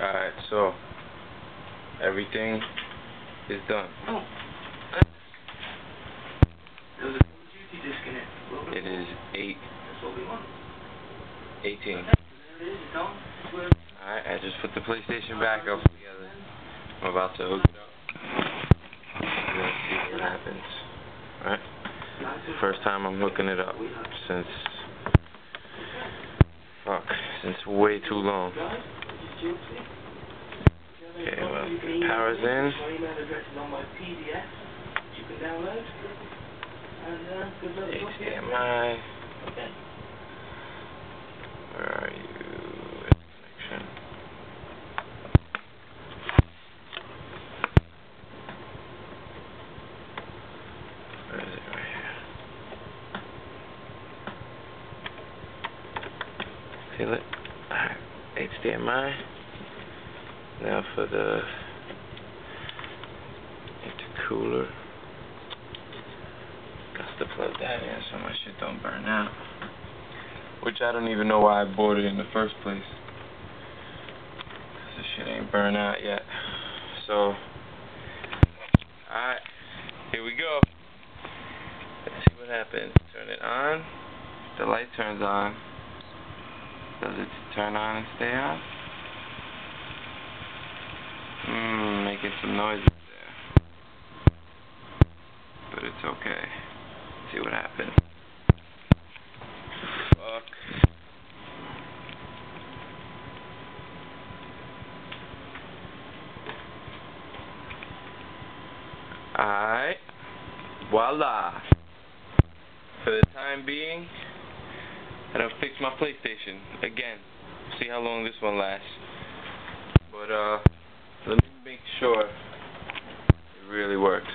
Alright, so everything is done. Oh. There was a duty disconnect. It is 8:18. Alright, I just put the PlayStation back up together. I'm about to hook it up. Let's see what happens. Alright? It's the first time I'm hooking it up since way too long. Okay, well, power's in. HDMI. Where are you? Connection. Where is it? Right here. Feel it? Alright. HDMI. Now for the intercooler. Got to plug that in so my shit don't burn out. Which I don't even know why I bought it in the first place. Cause this shit ain't burned out yet. So, alright, here we go. Let's see what happens. Turn it on. The light turns on. Does it turn on and stay on? Making some noises there. But it's okay. Let's see what happens. Fuck. Alright. Voila. For the time being, I done fixed my PlayStation again. See how long this one lasts. But let me make sure it really works.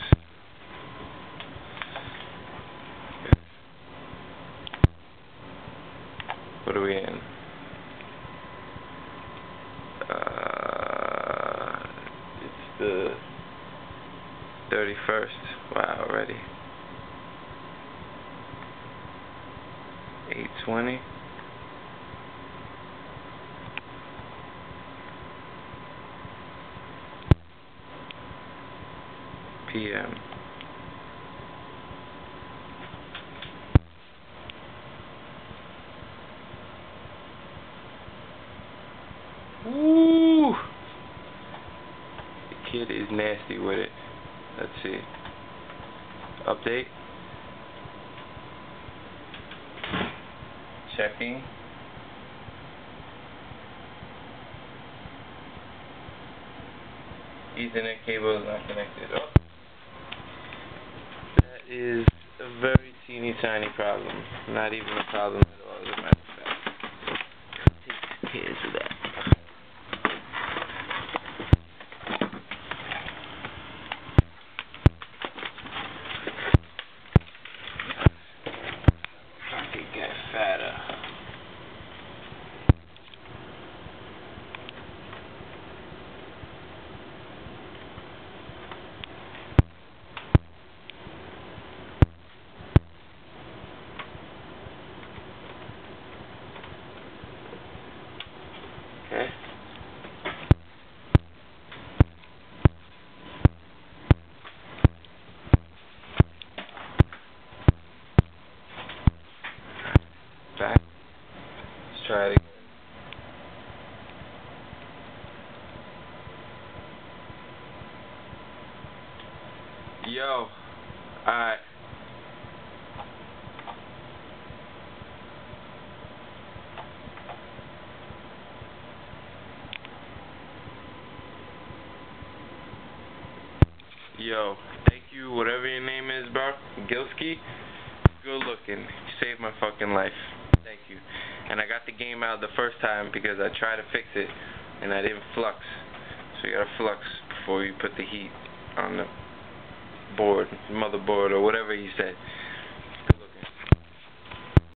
What are we in? It's the 31st. Wow, already. 8:20. PM. Woo! The kid is nasty with it. Let's see. Update. Checking. Ethernet cable is not connected. Oh. That is a very teeny tiny problem. Not even a problem at all, as a matter of fact. Take care of that. Pocket get fatter. Okay. Back. Let's try it again. Yo. Alright. Yo, thank you, whatever your name is, bro. Gilski. Good looking. You saved my fucking life. Thank you. And I got the game out the first time because I tried to fix it and I didn't flux. So you gotta flux before you put the heat on the board, motherboard, or whatever he said.